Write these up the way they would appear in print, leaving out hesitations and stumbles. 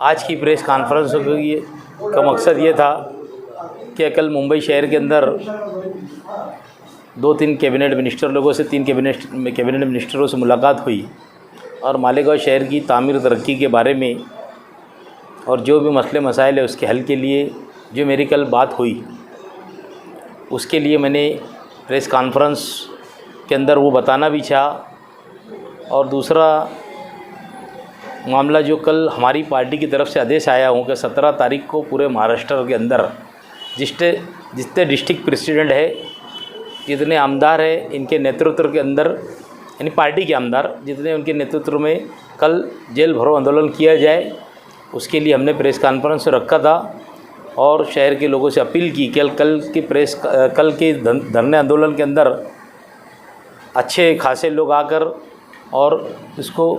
आज की press conference का मकसद ये था कि कल मुंबई शहर के अंदर 2-3 कैबिनेट मिनिस्टर लोगों से 3 कैबिनेट मिनिस्टरों से मुलाकात हुई और मालेगांव शहर की तामीर तरक्की के बारे में और जो भी मसले मसाइल है उसके हल के लिए जो मेरी कल बात हुई उसके लिए मैंने प्रेस कॉन्फ्रेंस के अंदर वो बताना भी चाहा। और दूसरा मामला जो कल हमारी पार्टी की तरफ से आदेश आया हूँ कि 17 तारीख को पूरे महाराष्ट्र के अंदर जितने डिस्ट्रिक्ट प्रेसिडेंट है, जितने आमदार है, इनके नेतृत्व के अंदर यानी पार्टी के आमदार जितने उनके नेतृत्व में कल जेल भरो आंदोलन किया जाए, उसके लिए हमने प्रेस कॉन्फ्रेंस रखा था और शहर के लोगों से अपील की कि कल के धरने आंदोलन के अंदर अच्छे खासे लोग आकर और इसको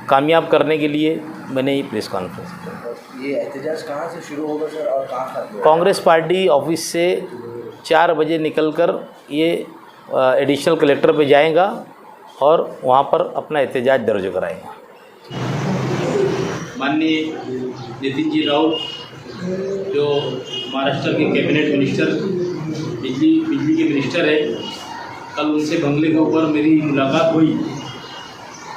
कामयाब करने के लिए मैंने ये प्रेस कॉन्फ्रेंस की। ये एहतजाज कहाँ से शुरू होगा सर और कहाँ खत्म होगा? कांग्रेस पार्टी ऑफिस से 4 बजे निकलकर ये एडिशनल कलेक्टर पे जाएगा और वहाँ पर अपना एहतजाज दर्ज कराएगा। माननीय नितिन जी राउत जो महाराष्ट्र के कैबिनेट मिनिस्टर बिजली के मिनिस्टर है, कल उनसे बंगले के ऊपर मेरी मुलाकात हुई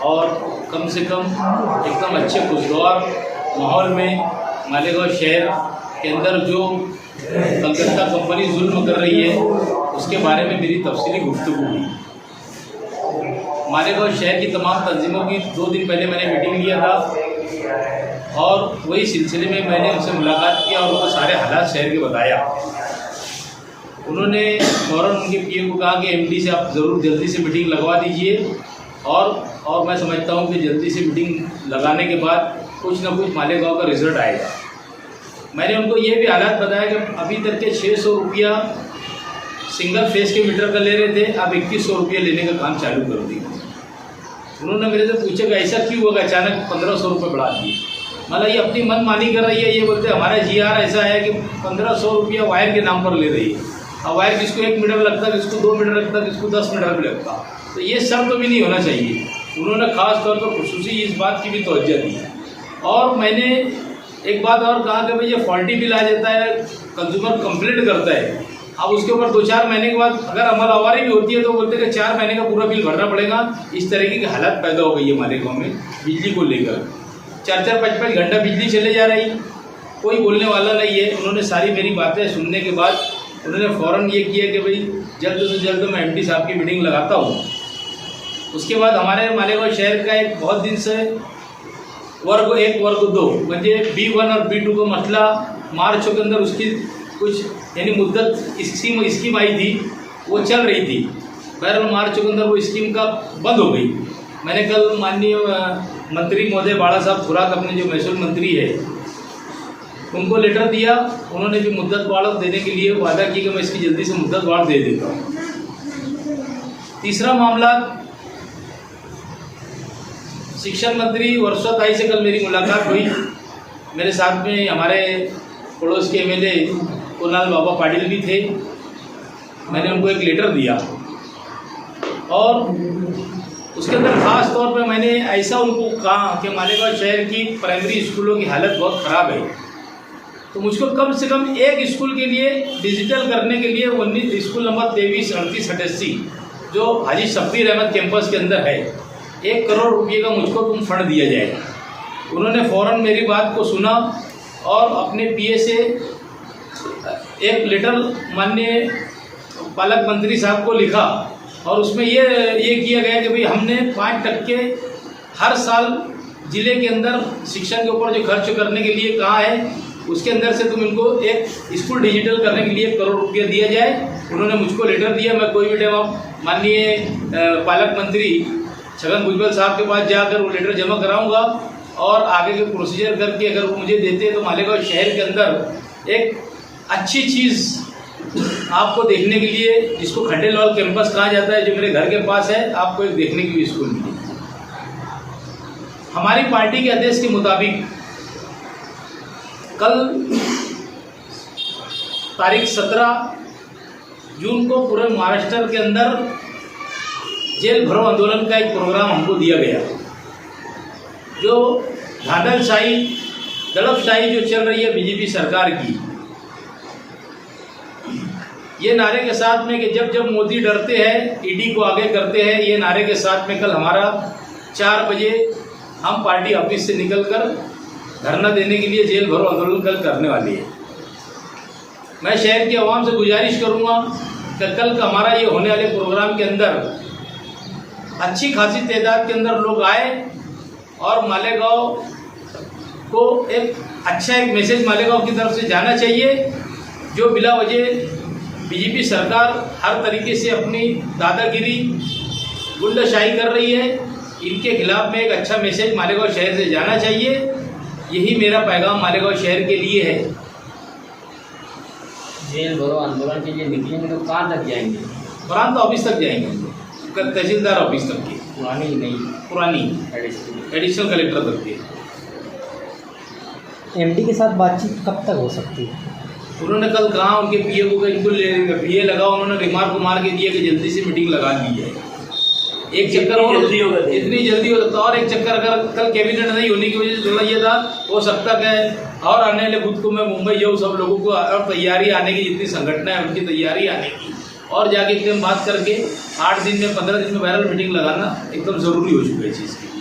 और कम से कम एकदम अच्छे खुशगवार माहौल में मालेगांव शहर के अंदर जो कलकत्ता कंपनी जुल्म कर रही है उसके बारे में मेरी तफसीली गुफ्तगू हुई। मालेगांव शहर की तमाम तंजीमों की 2 दिन पहले मैंने मीटिंग लिया था और वही सिलसिले में मैंने उनसे मुलाकात किया और उनको सारे हालात शहर के बताया। उन्होंने फ़ौरन उनके पीए को कहा कि एमडी से आप ज़रूर जल्दी से मीटिंग लगवा दीजिए और मैं समझता हूँ कि जल्दी से मीटिंग लगाने के बाद कुछ ना कुछ मालेगांव का रिजल्ट आएगा। मैंने उनको ये भी हालात बताया कि अभी तक के 600 रुपया सिंगल फेस के मीटर का ले रहे थे, अब 2100 रुपया लेने का काम चालू कर दिया। उन्होंने मेरे से पूछा कि ऐसा क्यों होगा, अचानक 1500 रुपये बढ़ा दिए। मतलब ये अपनी मनमानी कर रही है। ये बोलते हमारा जीआर ऐसा है कि 1500 रुपया वायर के नाम पर ले रही है। अब वायर किसको 1 मीटर लगता, किसको 2 मीटर लगता, किसको 10 मीटर भी लगता, तो ये सब तो भी नहीं होना चाहिए। उन्होंने ख़ास तौर पर खुसूसी इस बात की भी तवज्जो दी। और मैंने एक बात और कहा कि भाई ये फॉल्टी बिल आ जाता है, कंज्यूमर कंप्लेंट करता है, अब उसके ऊपर 2-4 महीने के बाद अगर अमल आवारी भी होती है तो बोलते हैं कि 4 महीने का पूरा बिल भरना पड़ेगा। इस तरीके की हालत पैदा हो गई है मालेगांव में बिजली को लेकर। 4-4, 5-5 घंटा बिजली चले जा रही, कोई बोलने वाला नहीं है। उन्होंने सारी मेरी बातें सुनने के बाद उन्होंने फ़ौरन ये किया कि भाई जल्द से जल्द मैं एमडी साहब की मीटिंग लगाता हूँ। उसके बाद हमारे मालेगांव शहर का एक बहुत दिन से वर्ग 1 वर्ग 2 म्हणजे B1 और B2 का मसला मार्च के अंदर उसकी कुछ यानी मुद्दत स्कीम आई थी, वो चल रही थी। बहरहाल मार्च के अंदर वो स्कीम का बंद हो गई। मैंने कल माननीय मंत्री महोदय बाला साहब खुराक अपने जो महसूल मंत्री है उनको लेटर दिया। उन्होंने भी मुद्दत बाढ़ देने के लिए वादा किया कि मैं इसकी जल्दी से मुद्दत बाढ़ दे देता हूँ। तीसरा मामला, शिक्षा मंत्री वर्षोताई से कल मेरी मुलाकात हुई। मेरे साथ में हमारे पड़ोस के एमएलए कुणाल बाबा पाटिल भी थे। मैंने उनको एक लेटर दिया और उसके अंदर ख़ास तौर पर मैंने ऐसा उनको कहा कि मालेगांव शहर की प्राइमरी स्कूलों की हालत बहुत ख़राब है, तो मुझको कम से कम एक स्कूल के लिए डिजिटल करने के लिए 19 स्कूल नंबर 23, 38, 88 जो हाजी शब्बीर अहमद कैंपस के अंदर है, 1 करोड़ रुपये का मुझको तुम फंड दिया जाएगा। उन्होंने फ़ौरन मेरी बात को सुना और अपने पीए से एक लेटर माननीय पालक मंत्री साहब को लिखा और उसमें ये किया गया कि भाई हमने 5% हर साल ज़िले के अंदर शिक्षा के ऊपर जो खर्च करने के लिए कहा है उसके अंदर से तुम इनको एक स्कूल डिजिटल करने के लिए 1 करोड़ रुपया दिया जाए। उन्होंने मुझको लेटर दिया। मैं कोई भी टाइम माननीय पालक मंत्री छगन भुजबल साहब के पास जाकर वो लेटर जमा कराऊंगा और आगे के प्रोसीजर करके अगर वो मुझे देते हैं तो मालेगांव शहर के अंदर एक अच्छी चीज़ आपको देखने के लिए, जिसको खंडेलवाल कैंपस कहा जाता है, जो मेरे घर के पास है, आपको एक देखने के लिए स्कूल मिली। हमारी पार्टी के आदेश के मुताबिक कल तारीख 17 जून को पूरे महाराष्ट्र के अंदर जेल भरो आंदोलन का एक प्रोग्राम हमको दिया गया, जो धांधलशाही दड़पशाही जो चल रही है बीजेपी सरकार की, ये नारे के साथ में कि जब जब मोदी डरते हैं ईडी को आगे करते हैं, ये नारे के साथ में कल हमारा 4 बजे हम पार्टी ऑफिस से निकलकर धरना देने के लिए जेल भरो आंदोलन कल करने वाली है। मैं शहर की आवाम से गुजारिश करूंगा कि कल का हमारा ये होने वाले प्रोग्राम के अंदर अच्छी खासी तादाद के अंदर लोग आए और मालेगांव को एक मैसेज मालेगांव की तरफ से जाना चाहिए। जो बिला वजह बीजेपी सरकार हर तरीके से अपनी दादागिरी गुंडाशाही कर रही है, इनके खिलाफ में एक अच्छा मैसेज मालेगांव शहर से जाना चाहिए। यही मेरा पैगाम मालेगांव शहर के लिए है। जेल भरो आंदोलन के लिए निकलेंगे तो कहाँ तक जाएंगे? प्रांत ऑफिस तक जाएंगे, तहसीलदार ऑफिस तक की, पुरानी नहीं पुरानी एडिशनल कलेक्टर तक की। एमडी के साथ बातचीत कब तक हो सकती है? उन्होंने कल कहा उनके पीए को इनको पीए लगा, उन्होंने रिमार्क को मार के दिया कि जल्दी से मीटिंग लगा ली है। एक चक्कर और इतनी जल्दी हो सकता, और एक चक्कर अगर कल कैबिनेट नहीं होने की वजह से थोड़ा ये था, हो सकता है और आने वाले बुध को मैं मुंबई जाऊँ, सब लोगों को और तैयारी आने की, जितनी संगठन है उनकी तैयारी आने की, और जाके एकदम बात करके 8 दिन में 15 दिन में वायरल मीटिंग लगाना एकदम ज़रूरी हो चुका है चीज़ की।